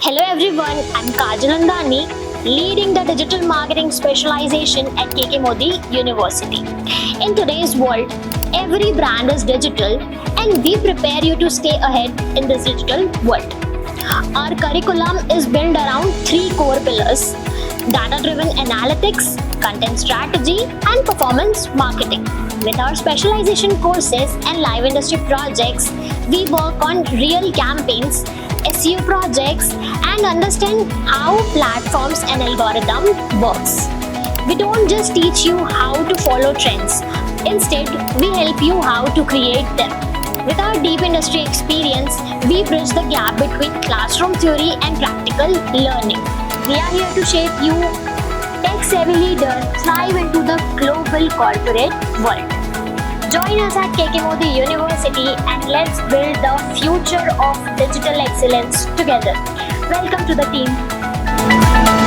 Hello everyone, I'm Kajal Andani, leading the digital marketing specialization at KK Modi University. In today's world, every brand is digital and we prepare you to stay ahead in this digital world. Our curriculum is built around three core pillars: data-driven analytics, content strategy, and performance marketing. With our specialization courses and live industry projects, we work on real campaigns, SEO projects, and understand how platforms and algorithm works. We don't just teach you how to follow trends. Instead, we help you how to create them. With our deep industry experience, we bridge the gap between classroom theory and practical learning. We are here to shape you tech-savvy leader thrive into the global corporate world. Join us at KK Modi University and let's build the future of digital excellence together. Welcome to the team.